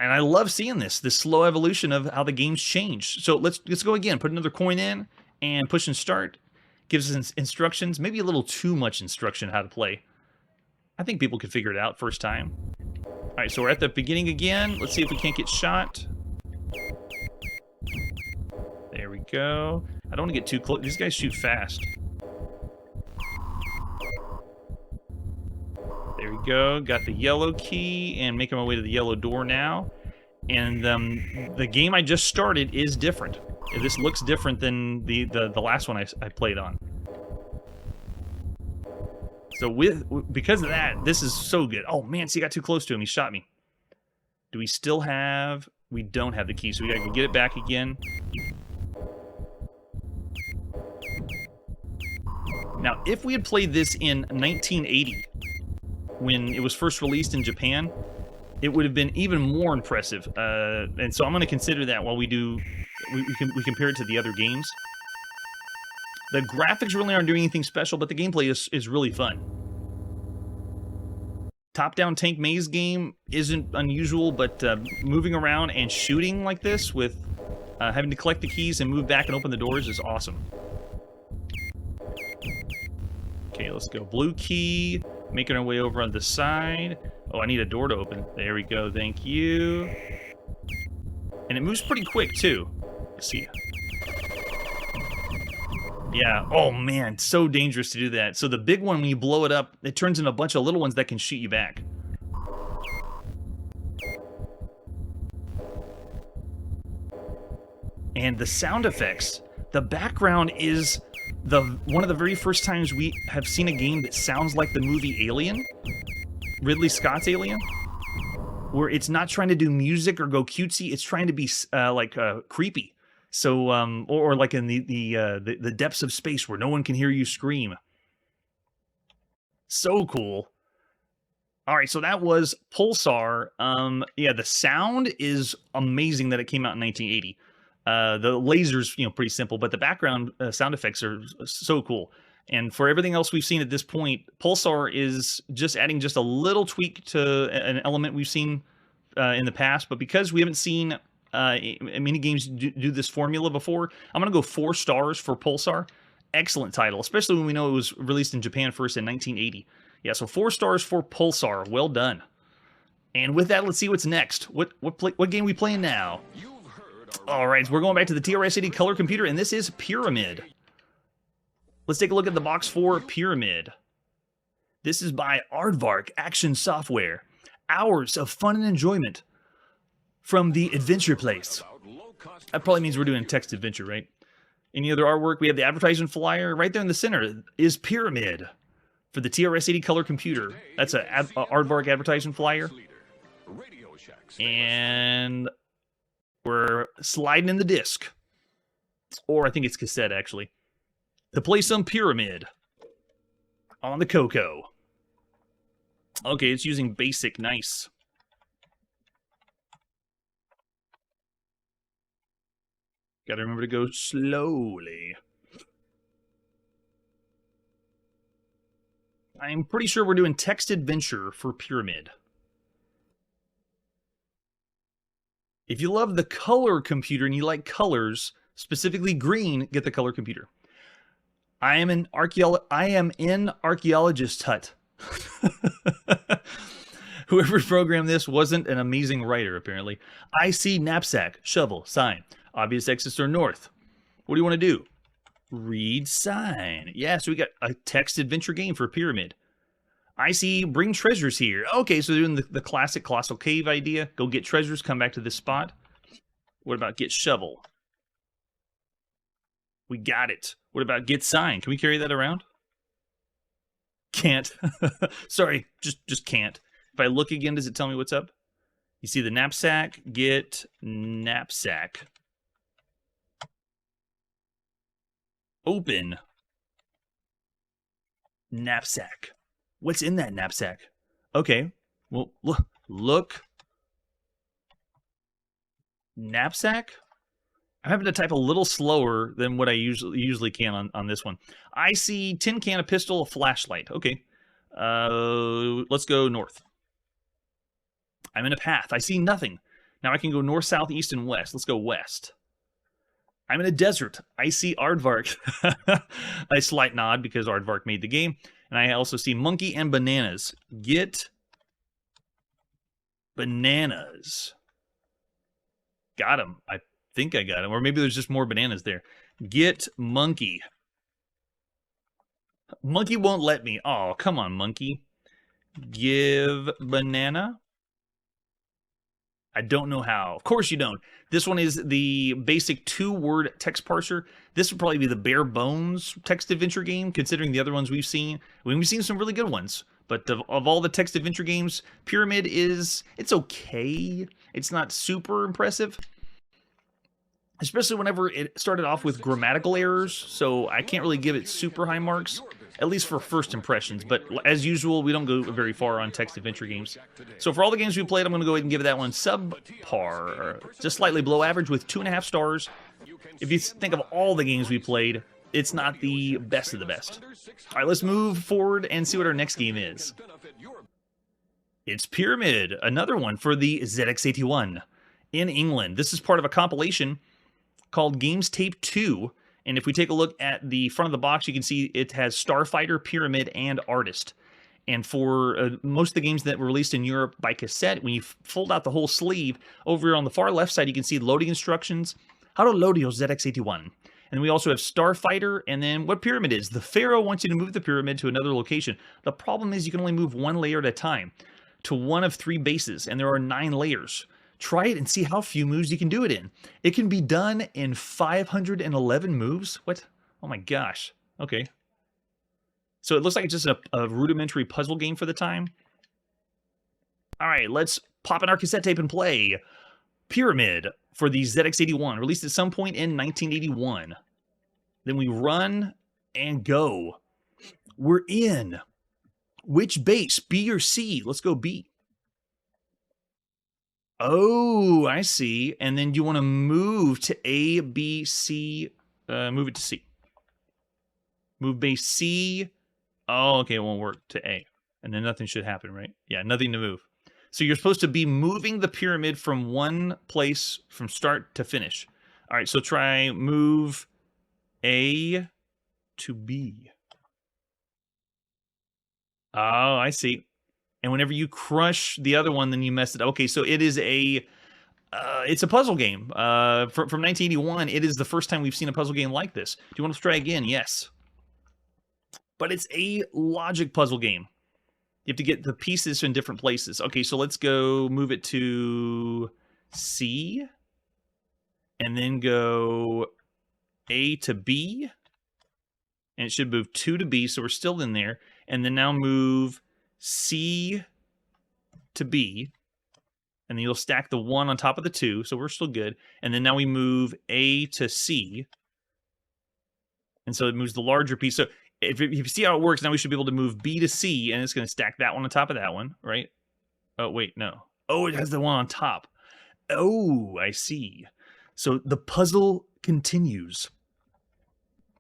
And I love seeing this slow evolution of how the game's changed. So let's go again. Put another coin in and push and start. Gives us instructions. Maybe a little too much instruction how to play. I think people could figure it out first time. All right, so we're at the beginning again. Let's see if we can't get shot. There we go. I don't want to get too close. These guys shoot fast. There we go. Got the yellow key and making my way to the yellow door now. And the game I just started is different. This looks different than the last one I played on. So because of that, this is so good. Oh man, see, I got too close to him. He shot me. Do we still have? We don't have the key, so we gotta go get it back again. Now, if we had played this in 1980, when it was first released in Japan, it would have been even more impressive. And so I'm going to consider that while we compare it to the other games. The graphics really aren't doing anything special, but the gameplay is really fun. Top-down tank maze game isn't unusual, but moving around and shooting like this with having to collect the keys and move back and open the doors is awesome. Okay, let's go. Blue key, making our way over on the side. Oh, I need a door to open. There we go, thank you. And it moves pretty quick, too. Let's see. Yeah, oh man, so dangerous to do that. So the big one, when you blow it up, it turns into a bunch of little ones that can shoot you back. And the sound effects, the background is one of the very first times we have seen a game that sounds like the movie Alien, Ridley Scott's Alien, where it's not trying to do music or go cutesy, it's trying to be creepy. So, or like in the depths of space where no one can hear you scream. So cool. All right, so that was Pulsar. Yeah, the sound is amazing that it came out in 1980. The lasers, pretty simple, but the background sound effects are so cool. And for everything else we've seen at this point, Pulsar is just adding just a little tweak to an element we've seen in the past. But because we haven't seen mini games do this formula before, I'm going to go 4 stars for Pulsar. Excellent title, especially when we know it was released in Japan first in 1980. Yeah, so 4 stars for Pulsar. Well done. And with that, let's see what's next. What game are we playing now? All right, so we're going back to the TRS-80 color computer, and this is Pyramid. Let's take a look at the box for Pyramid. This is by Aardvark Action Software. Hours of fun and enjoyment from the adventure place. That probably means we're doing text adventure, right? Any other artwork? We have the advertisement flyer. Right there in the center is Pyramid for the TRS-80 color computer. That's an Aardvark advertisement flyer. And we're sliding in the disc. Or I think it's cassette, actually. To play some Pyramid on the Coco. Okay, it's using basic. Nice. Gotta remember to go slowly. I'm pretty sure we're doing text adventure for Pyramid. If you love the color computer and you like colors, specifically green, get the color computer. I am in archaeologist hut. Whoever programmed this wasn't an amazing writer, apparently. I see knapsack, shovel, sign. Obvious exits are north. What do you want to do? Read sign. Yeah, so we got a text adventure game for Pyramid. I see bring treasures here. Okay, so doing the classic Colossal Cave idea. Go get treasures, come back to this spot. What about get shovel? We got it. What about get sign? Can we carry that around? Can't. Sorry, just can't. If I look again, does it tell me what's up? You see the knapsack, get knapsack. Open. Knapsack. What's in that knapsack? Okay, well, look. Knapsack? I'm having to type a little slower than what I usually can on this one. I see tin can, a pistol, a flashlight. Okay, let's go north. I'm in a path. I see nothing. Now I can go north, south, east, and west. Let's go west. I'm in a desert. I see Aardvark. A slight nod because Aardvark made the game. And I also see monkey and bananas. Get bananas. Got him. I think I got him. Or maybe there's just more bananas there. Get monkey. Monkey won't let me. Oh, come on, monkey. Give banana. I don't know how. Of course you don't. This one is the basic 2-word text parser. This would probably be the bare bones text adventure game, considering the other ones we've seen. I mean, we've seen some really good ones, but of all the text adventure games, Pyramid it's okay. It's not super impressive, especially whenever it started off with grammatical errors, so I can't really give it super high marks. At least for first impressions, but as usual, we don't go very far on text adventure games. So for all the games we played, I'm going to go ahead and give that one subpar, or just slightly below average with 2.5 stars. If you think of all the games we played, it's not the best of the best. All right, let's move forward and see what our next game is. It's Pyramid, another one for the ZX81 in England. This is part of a compilation called Games Tape 2. And if we take a look at the front of the box, you can see it has Starfighter, Pyramid, and Artist. And for most of the games that were released in Europe by cassette, when you fold out the whole sleeve, over here on the far left side, you can see loading instructions, how to load your ZX81. And we also have Starfighter, and then what Pyramid is. The Pharaoh wants you to move the pyramid to another location. The problem is you can only move one layer at a time to one of 3 bases, and there are 9 layers. Try it and see how few moves you can do it in. It can be done in 511 moves. What? Oh my gosh. Okay. So it looks like it's just a rudimentary puzzle game for the time. All right, let's pop in our cassette tape and play Pyramid for the ZX81, released at some point in 1981. Then we run and go. We're in. Which base, B or C? Let's go B. Oh, I see. And then you want to move to A, B, C. Move it to C. Move base C. Oh, okay, it won't work to A. And then nothing should happen, right? Yeah, nothing to move. So you're supposed to be moving the pyramid from one place from start to finish. All right, so try move A to B. Oh, I see. And whenever you crush the other one, then you mess it up. Okay, so it is it's a puzzle game. From 1981, it is the first time we've seen a puzzle game like this. Do you want to try again? Yes. But it's a logic puzzle game. You have to get the pieces in different places. Okay, so let's go move it to C. And then go A to B. And it should move 2 to B, so we're still in there. And then now move C to B. And then you'll stack the 1 on top of the 2, so we're still good. And then now we move A to C. And so it moves the larger piece. So if you see how it works, now we should be able to move B to C, and it's going to stack that one on top of that one, right? Oh, wait, no. Oh, it has the one on top. Oh, I see. So the puzzle continues.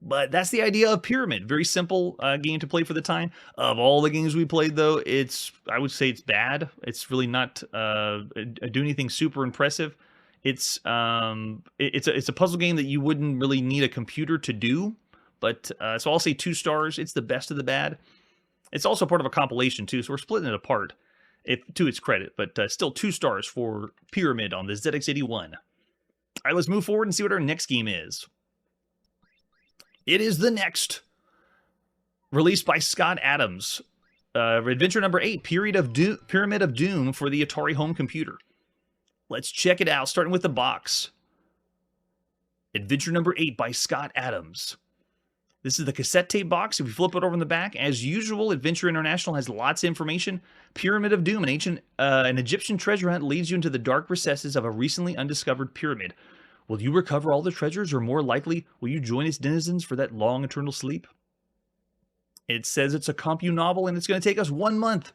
But that's the idea of Pyramid. Very simple game to play for the time. Of all the games we played, though, I would say it's bad. It's really not do anything super impressive. It's a puzzle game that you wouldn't really need a computer to do. But so I'll say 2 stars. It's the best of the bad. It's also part of a compilation too, so we're splitting it apart, to its credit. But still 2 stars for Pyramid on the ZX81. All right, let's move forward and see what our next game is. It is the next, released by Scott Adams. Adventure number 8, Pyramid of Doom for the Atari home computer. Let's check it out, starting with the box. Adventure number 8 by Scott Adams. This is the cassette tape box. If we flip it over in the back, as usual, Adventure International has lots of information. Pyramid of Doom, an Egyptian treasure hunt leads you into the dark recesses of a recently undiscovered pyramid. Will you recover all the treasures, or more likely, will you join its denizens for that long eternal sleep? It says it's a compu novel, and it's going to take us 1 month.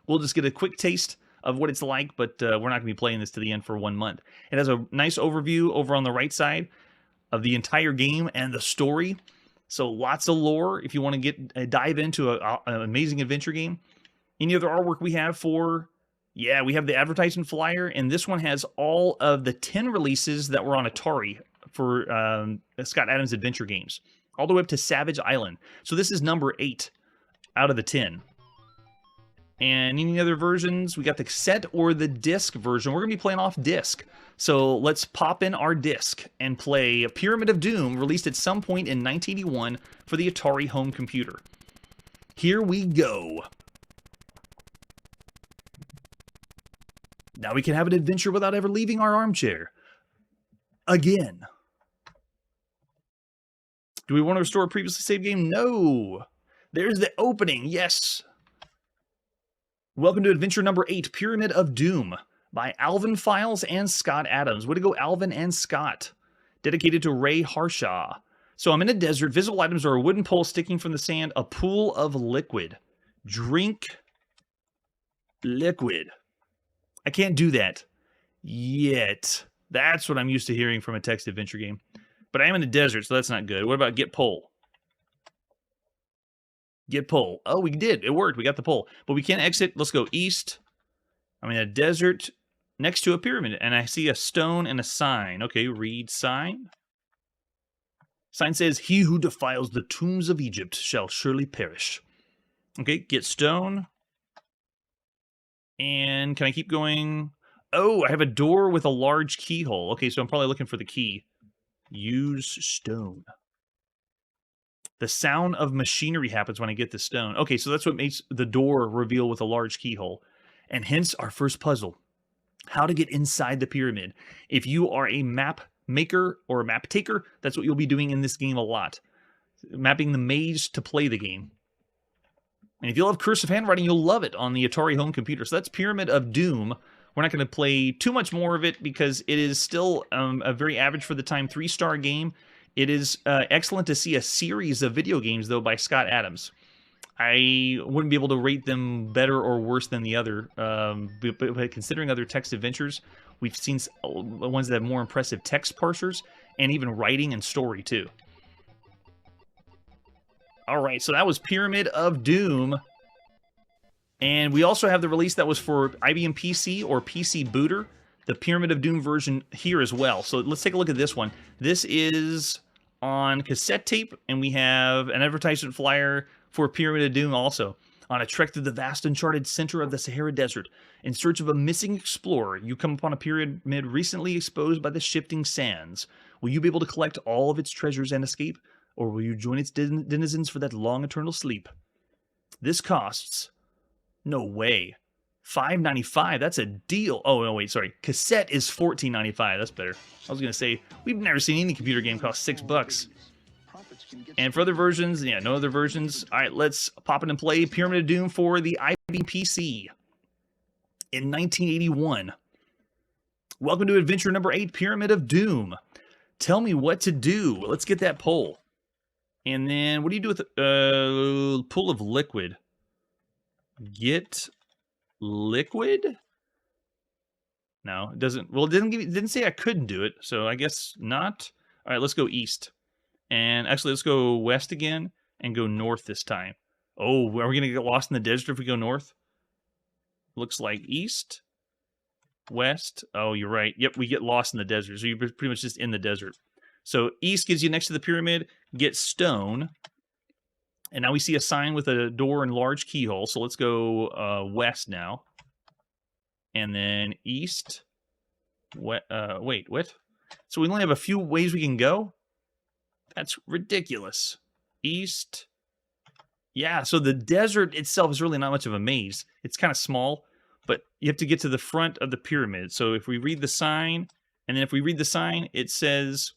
We'll just get a quick taste of what it's like, but we're not going to be playing this to the end for 1 month. It has a nice overview over on the right side of the entire game and the story. So lots of lore if you want to get dive into an amazing adventure game. Any other artwork we have for... Yeah, we have the advertisement flyer, and this one has all of the 10 releases that were on Atari for Scott Adams Adventure games, all the way up to Savage Island. So this is number 8 out of the 10. And any other versions? We got the cassette or the disc version. We're going to be playing off disc. So let's pop in our disc and play Pyramid of Doom, released at some point in 1981 for the Atari home computer. Here we go. Now we can have an adventure without ever leaving our armchair. Again. Do we want to restore a previously saved game? No. There's the opening. Yes. Welcome to adventure number 8, Pyramid of Doom, by Alvin Files and Scott Adams. Way to go, Alvin and Scott. Dedicated to Ray Harshaw. So I'm in a desert. Visible items are a wooden pole sticking from the sand, a pool of liquid. Drink liquid. I can't do that yet. That's what I'm used to hearing from a text adventure game. But I am in the desert, so that's not good. What about get pull? Get pull. Oh, we did. It worked. We got the pull. But we can't exit. Let's go east. I'm in a desert next to a pyramid, and I see a stone and a sign. Okay, read sign. Sign says, "He who defiles the tombs of Egypt shall surely perish." Okay, get stone. And can I keep going? Oh, I have a door with a large keyhole. Okay, so I'm probably looking for the key. Use stone. The sound of machinery happens when I get the stone. Okay, so that's what makes the door reveal with a large keyhole. And hence our first puzzle. How to get inside the pyramid. If you are a map maker or a map taker, that's what you'll be doing in this game a lot. Mapping the maze to play the game. And if you love cursive handwriting, you'll love it on the Atari home computer. So that's Pyramid of Doom. We're not going to play too much more of it because it is still a very average for the time 3-star game. It is excellent to see a series of video games, though, by Scott Adams. I wouldn't be able to rate them better or worse than the other. But considering other text adventures, we've seen ones that have more impressive text parsers and even writing and story, too. All right, so that was Pyramid of Doom. And we also have the release that was for IBM PC or PC Booter, the Pyramid of Doom version here as well. So let's take a look at this one. This is on cassette tape, and we have an advertisement flyer for Pyramid of Doom also. On a trek through the vast uncharted center of the Sahara Desert, in search of a missing explorer, you come upon a pyramid recently exposed by the shifting sands. Will you be able to collect all of its treasures and escape? Or will you join its denizens for that long eternal sleep? This costs... no way. $5.95. That's a deal. Oh, no, wait, sorry. Cassette is $14.95. That's better. I was going to say, we've never seen any computer game cost $6. And for other versions, yeah, no other versions. All right, let's pop in and play Pyramid of Doom for the IBM PC in 1981. Welcome to adventure number 8, Pyramid of Doom. Tell me what to do. Let's get that poll. And then, what do you do with pool of liquid? Get liquid? No, it doesn't. Well, it didn't say I couldn't do it, so I guess not. All right, let's go east. And actually, let's go west again and go north this time. Oh, are we going to get lost in the desert if we go north? Looks like east, west. Oh, you're right. Yep, we get lost in the desert, so you're pretty much just in the desert. So east gives you next to the pyramid, get stone. And now we see a sign with a door and large keyhole. So let's go west now. And then east. Wait, what? So we only have a few ways we can go? That's ridiculous. East. Yeah, so the desert itself is really not much of a maze. It's kind of small, but you have to get to the front of the pyramid. So if we read the sign, and then if we read the sign, it says...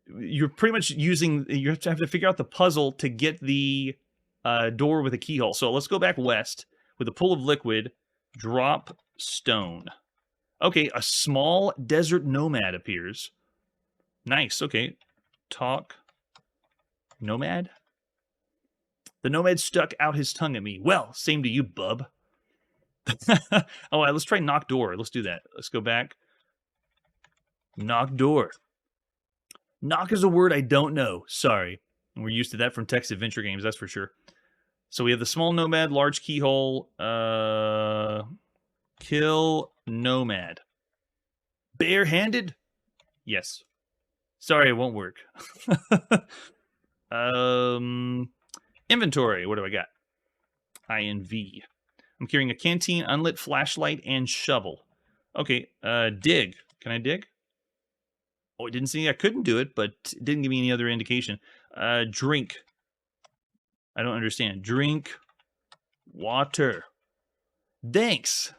you're pretty much using, you have to figure out the puzzle to get the door with a keyhole. So let's go back west with a pool of liquid, drop stone. Okay, a small desert nomad appears. Nice, okay. Talk. Nomad? The nomad stuck out his tongue at me. Well, same to you, bub. All right, let's try knock door. Let's do that. Let's go back. Knock door. Knock is a word I don't know. Sorry. We're used to that from text adventure games, that's for sure. So we have the small nomad, large keyhole, kill nomad. Barehanded? Yes. Sorry, it won't work. Inventory. What do I got? INV. I'm carrying a canteen, unlit flashlight, and shovel. Okay, dig. Can I dig? Oh, it didn't say I couldn't do it, but it didn't give me any other indication. Drink. I don't understand. Drink water. Thanks.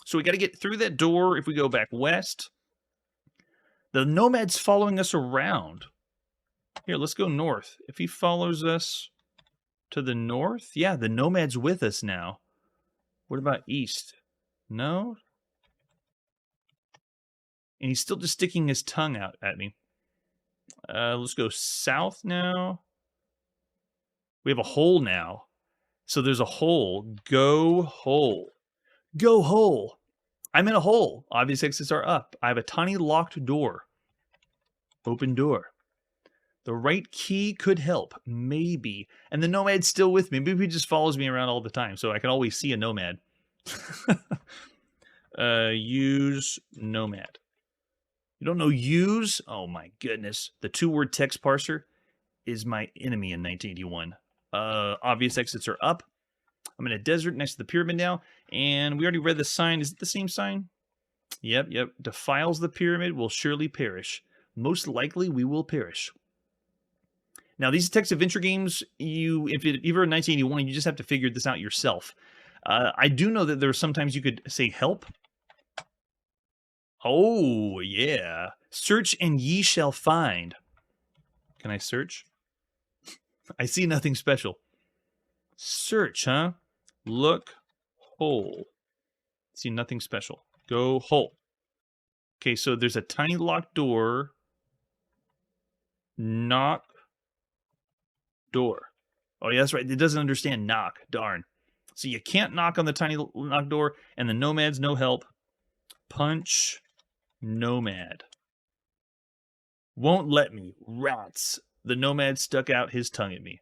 So we got to get through that door if we go back west. The nomad's following us around. Here, let's go north. If he follows us to the north, yeah, the nomad's with us now. What about east? No? And he's still just sticking his tongue out at me. Let's go south now. We have a hole now. So there's a hole. Go hole. Go hole. I'm in a hole. Obvious exits are up. I have a tiny locked door. Open door. The right key could help, maybe. And the nomad's still with me. Maybe he just follows me around all the time, so I can always see a nomad. Use nomad. You don't know use? Oh my goodness. The 2-word text parser is my enemy in 1981. Obvious exits are up. I'm in a desert next to the pyramid now, and we already read the sign. Is it the same sign? Yep. Defiles the pyramid will surely perish. Most likely we will perish. Now, these text adventure games, if you're in 1981, you just have to figure this out yourself. I do know that there are sometimes you could say help. Oh, yeah. Search and ye shall find. Can I search? I see nothing special. Search, huh? Look, hole. See nothing special. Go hole. Okay, so there's a tiny locked door. Knock. Door. Oh, yeah, that's right. It doesn't understand knock. Darn. So you can't knock on the tiny locked door, and the nomad's no help. Punch nomad. Won't let me. Rats. The nomad stuck out his tongue at me.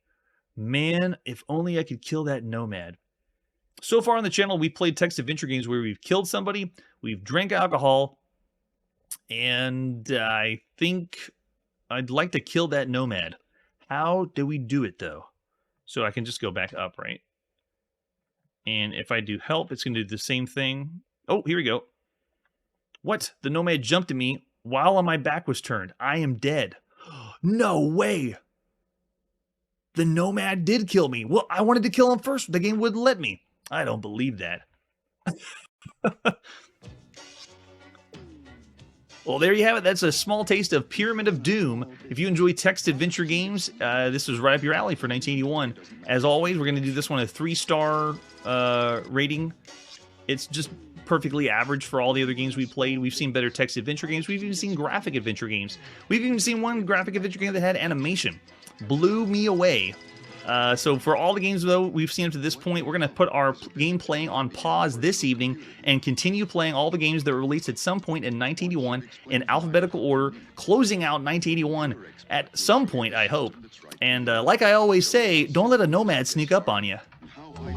Man, if only I could kill that nomad. So far on the channel, we've played text adventure games where we've killed somebody, we've drank alcohol, and I think I'd like to kill that nomad. How do we do it, though? So I can just go back up, right? And if I do help, it's going to do the same thing. Oh, here we go. What? The nomad jumped at me while my back was turned. I am dead. No way! The nomad did kill me. Well, I wanted to kill him first. The game wouldn't let me. I don't believe that. Well, there you have it. That's a small taste of Pyramid of Doom. If you enjoy text adventure games, this was right up your alley for 1981. As always, we're going to do this one a 3-star rating. It's just perfectly average for all the other games we played. We've seen better text adventure games. We've even seen graphic adventure games. We've even seen one graphic adventure game that had animation. Blew me away. So for all the games, though, we've seen up to this point, we're going to put our game playing on pause this evening and continue playing all the games that were released at some point in 1981 in alphabetical order, closing out 1981 at some point, I hope. And like I always say, don't let a nomad sneak up on you.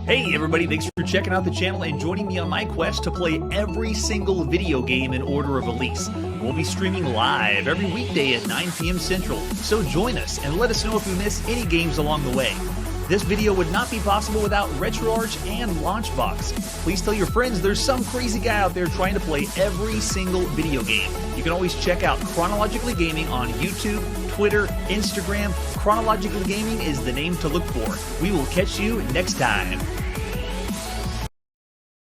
Hey everybody, thanks for checking out the channel and joining me on my quest to play every single video game in order of release. We'll be streaming live every weekday at 9 p.m. Central, so join us and let us know if we miss any games along the way. This video would not be possible without RetroArch and Launchbox. Please tell your friends there's some crazy guy out there trying to play every single video game. You can always check out Chronologically Gaming on YouTube, Twitter, Instagram. Chronologically Gaming is the name to look for. We will catch you next time.